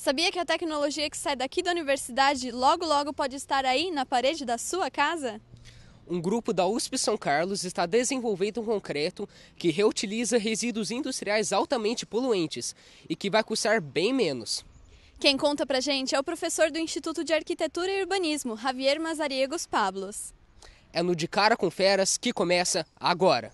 Sabia que a tecnologia que sai daqui da universidade logo logo pode estar aí na parede da sua casa? Um grupo da USP São Carlos está desenvolvendo um concreto que reutiliza resíduos industriais altamente poluentes e que vai custar bem menos. Quem conta pra gente é o professor do Instituto de Arquitetura e Urbanismo, Javier Mazariegos Pablos. É no De Cara com Feras que começa agora.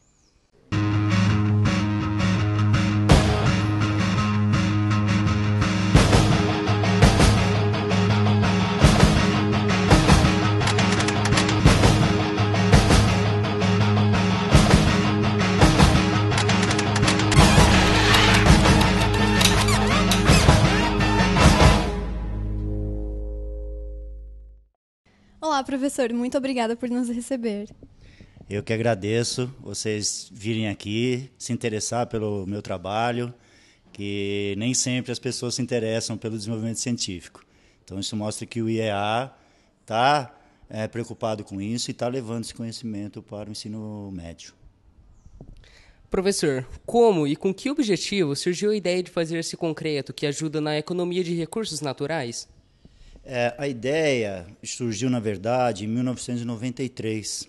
Olá, professor. Muito obrigada por nos receber. Eu que agradeço vocês virem aqui, se interessar pelo meu trabalho, que nem sempre as pessoas se interessam pelo desenvolvimento científico. Então, isso mostra que o IEA está preocupado com isso e está levando esse conhecimento para o ensino médio. Professor, como e com que objetivo surgiu a ideia de fazer esse concreto que ajuda na economia de recursos naturais? A ideia surgiu, na verdade, em 1993,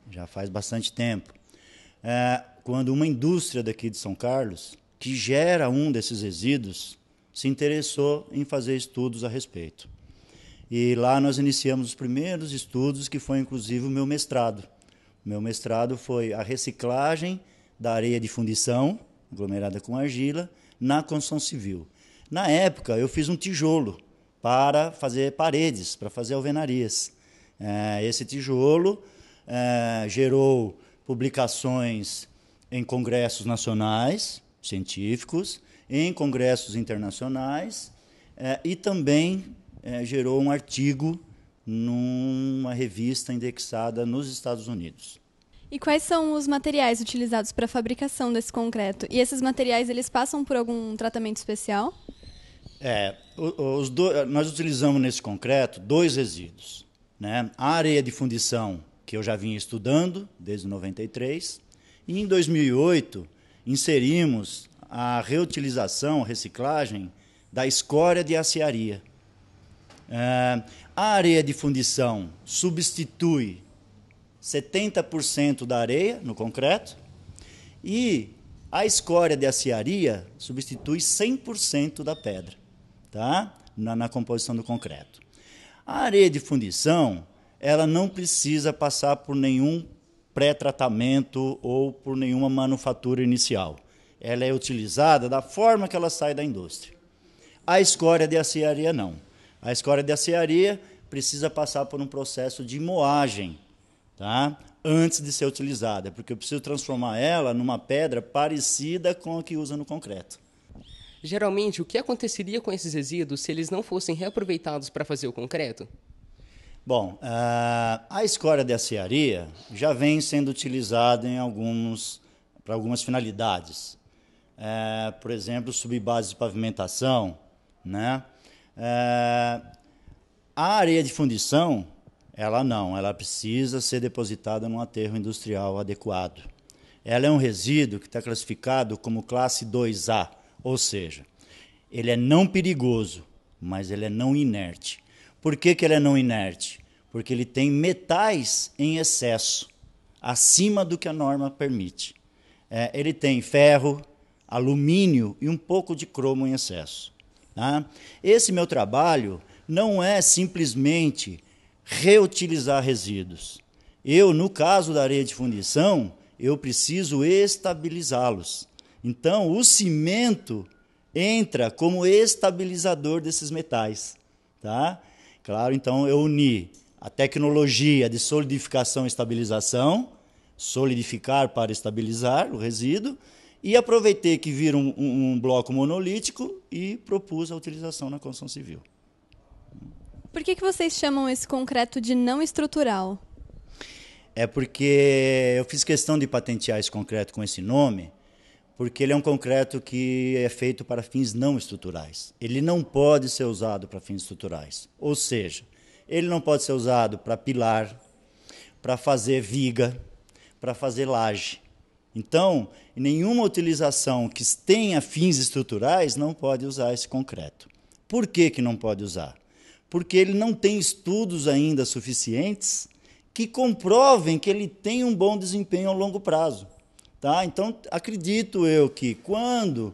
já faz bastante tempo, quando uma indústria daqui de São Carlos, que gera um desses resíduos, se interessou em fazer estudos a respeito. E lá nós iniciamos os primeiros estudos, que foi inclusive o meu mestrado. O meu mestrado foi a reciclagem da areia de fundição, aglomerada com argila, na construção civil. Na época, eu fiz um tijolo para fazer paredes, para fazer alvenarias. Esse tijolo gerou publicações em congressos nacionais, científicos, em congressos internacionais, e também gerou um artigo numa revista indexada nos Estados Unidos. E quais são os materiais utilizados para a fabricação desse concreto? E esses materiais, eles passam por algum tratamento especial? Nós utilizamos nesse concreto dois resíduos, né? A areia de fundição, que eu já vinha estudando desde 93, e em 2008 inserimos a reutilização, a reciclagem da escória de aciaria. A areia de fundição substitui 70% da areia no concreto e a escória de aciaria substitui 100% da pedra, tá? Na composição do concreto. A areia de fundição, ela não precisa passar por nenhum pré-tratamento ou por nenhuma manufatura inicial. Ela é utilizada da forma que ela sai da indústria. A escória de aciaria não. A escória de aciaria precisa passar por um processo de moagem, tá? Antes de ser utilizada, porque eu preciso transformar ela numa pedra parecida com a que usa no concreto. Geralmente, o que aconteceria com esses resíduos se eles não fossem reaproveitados para fazer o concreto? Bom, a escória de aciaria já vem sendo utilizada para algumas finalidades. Por exemplo, subbase de pavimentação, né? A areia de fundição, ela precisa ser depositada num aterro industrial adequado. Ela é um resíduo que está classificado como classe 2A, ou seja, ele é não perigoso, mas ele é não inerte. Por que ele é não inerte? Porque ele tem metais em excesso, acima do que a norma permite. Ele tem ferro, alumínio e um pouco de cromo em excesso. Tá? Esse meu trabalho não é simplesmente reutilizar resíduos. No caso da areia de fundição, eu preciso estabilizá-los. Então, o cimento entra como estabilizador desses metais. Tá? Claro, então eu uni a tecnologia de solidificação e estabilização, solidificar para estabilizar o resíduo, e aproveitei que vira um bloco monolítico e propus a utilização na construção civil. Por que vocês chamam esse concreto de não estrutural? É porque eu fiz questão de patentear esse concreto com esse nome, porque ele é um concreto que é feito para fins não estruturais. Ele não pode ser usado para fins estruturais. Ou seja, ele não pode ser usado para pilar, para fazer viga, para fazer laje. Então, nenhuma utilização que tenha fins estruturais não pode usar esse concreto. Por que que não pode usar? Porque ele não tem estudos ainda suficientes que comprovem que ele tem um bom desempenho a longo prazo. Tá? Então, acredito eu que quando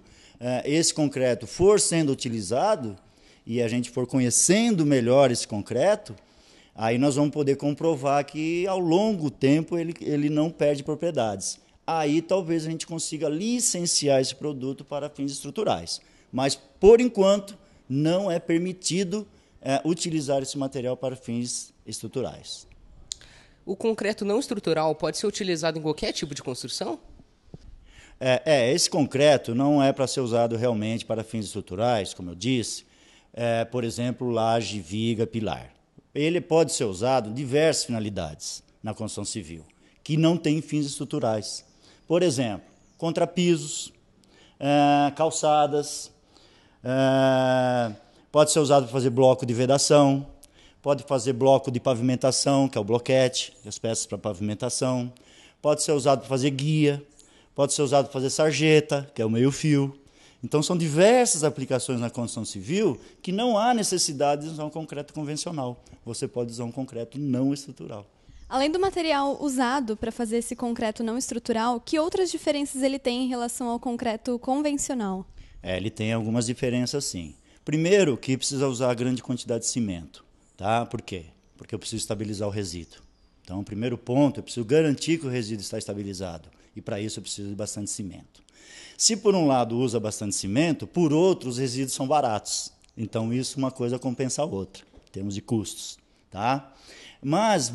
esse concreto for sendo utilizado e a gente for conhecendo melhor esse concreto, aí nós vamos poder comprovar que ao longo tempo ele não perde propriedades. Aí talvez a gente consiga licenciar esse produto para fins estruturais. Mas, por enquanto, não é permitido utilizar esse material para fins estruturais. O concreto não estrutural pode ser utilizado em qualquer tipo de construção? Esse concreto não é para ser usado realmente para fins estruturais, como eu disse, por exemplo, laje, viga, pilar. Ele pode ser usado em diversas finalidades na construção civil, que não tem fins estruturais. Por exemplo, contrapisos, calçadas, pode ser usado para fazer bloco de vedação, pode fazer bloco de pavimentação, que é o bloquete, as peças para pavimentação, pode ser usado para fazer guia, pode ser usado para fazer sarjeta, que é o meio-fio. Então, são diversas aplicações na construção civil que não há necessidade de usar um concreto convencional. Você pode usar um concreto não estrutural. Além do material usado para fazer esse concreto não estrutural, que outras diferenças ele tem em relação ao concreto convencional? Ele tem algumas diferenças, sim. Primeiro, que precisa usar grande quantidade de cimento. Tá? Por quê? Porque eu preciso estabilizar o resíduo. Então, o primeiro ponto, eu preciso garantir que o resíduo está estabilizado. E, para isso, eu preciso de bastante cimento. Se, por um lado, usa bastante cimento, por outro, os resíduos são baratos. Então, isso uma coisa compensa a outra, em termos de custos. Tá? Mas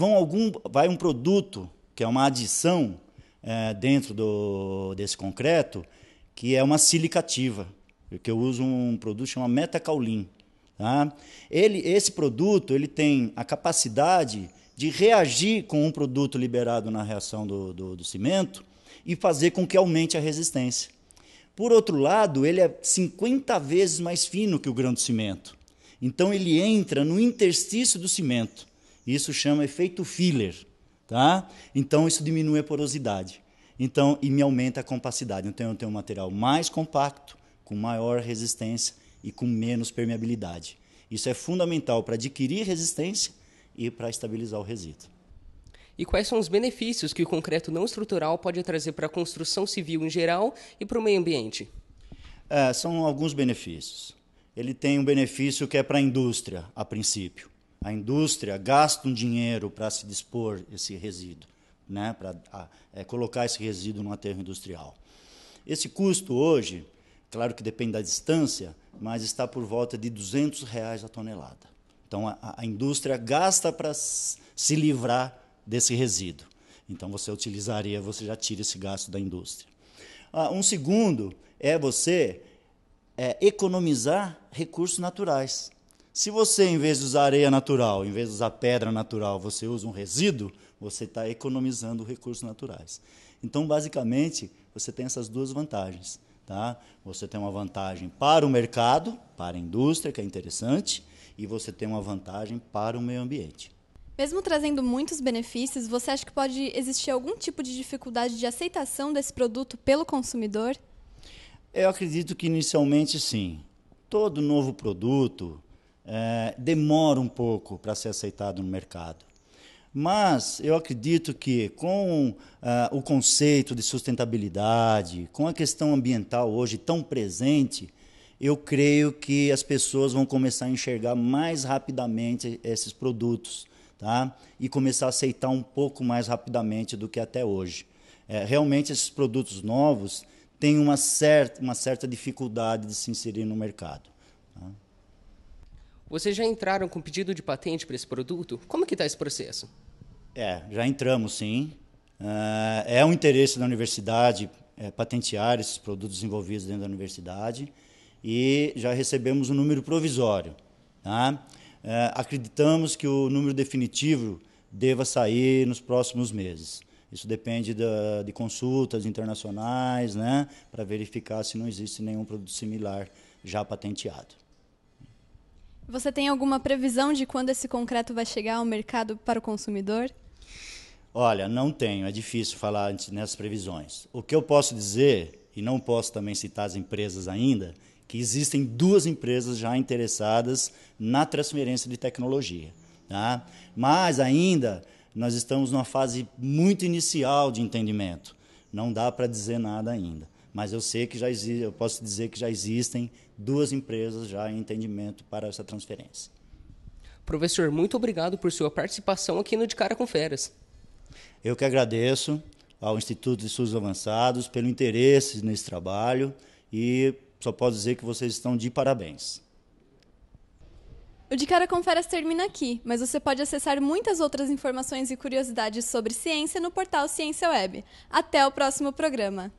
vai um produto, que é uma adição dentro desse concreto, que é uma silicativa. Porque eu uso um produto chamado Metacaulin. Tá? Esse produto tem a capacidade de reagir com um produto liberado na reação do cimento e fazer com que aumente a resistência. Por outro lado, ele é 50 vezes mais fino que o grão de cimento. Então, ele entra no interstício do cimento. Isso chama efeito filler. Tá? Então, isso diminui a porosidade. E me aumenta a compacidade. Então, eu tenho um material mais compacto, com maior resistência e com menos permeabilidade. Isso é fundamental para adquirir resistência e para estabilizar o resíduo. E quais são os benefícios que o concreto não estrutural pode trazer para a construção civil em geral e para o meio ambiente? São alguns benefícios. Ele tem um benefício que é para a indústria, a princípio. A indústria gasta um dinheiro para se dispor esse resíduo, né, para colocar esse resíduo no aterro industrial. Esse custo hoje, claro que depende da distância, mas está por volta de R$200 a tonelada. Então, a indústria gasta para se livrar desse resíduo. Então, você já tira esse gasto da indústria. Um segundo é você economizar recursos naturais. Se você, em vez de usar areia natural, em vez de usar pedra natural, você usa um resíduo, você está economizando recursos naturais. Então, basicamente, você tem essas duas vantagens. Tá? Você tem uma vantagem para o mercado, para a indústria, que é interessante, e você tem uma vantagem para o meio ambiente. Mesmo trazendo muitos benefícios, você acha que pode existir algum tipo de dificuldade de aceitação desse produto pelo consumidor? Eu acredito que inicialmente sim. Todo novo produto demora um pouco para ser aceitado no mercado. Mas eu acredito que com o conceito de sustentabilidade, com a questão ambiental hoje tão presente, eu creio que as pessoas vão começar a enxergar mais rapidamente esses produtos, tá? E começar a aceitar um pouco mais rapidamente do que até hoje. Realmente esses produtos novos têm uma certa dificuldade de se inserir no mercado. Tá? Vocês já entraram com pedido de patente para esse produto? Como que está esse processo? Já entramos, sim. É um interesse da universidade patentear esses produtos desenvolvidos dentro da universidade e já recebemos um número provisório. Tá? Acreditamos que o número definitivo deva sair nos próximos meses. Isso depende de consultas internacionais, né, para verificar se não existe nenhum produto similar já patenteado. Você tem alguma previsão de quando esse concreto vai chegar ao mercado para o consumidor? Olha, não tenho, é difícil falar nessas previsões. O que eu posso dizer, e não posso também citar as empresas ainda, que existem 2 empresas já interessadas na transferência de tecnologia. Tá? Mas ainda nós estamos numa fase muito inicial de entendimento. Não dá para dizer nada ainda. Mas eu sei que eu posso dizer que já existem 2 empresas já em entendimento para essa transferência. Professor, muito obrigado por sua participação aqui no De Cara com Feras. Eu que agradeço ao Instituto de Estudos Avançados pelo interesse nesse trabalho e só posso dizer que vocês estão de parabéns. O De Cara com Feras termina aqui, mas você pode acessar muitas outras informações e curiosidades sobre ciência no portal Ciência Web. Até o próximo programa!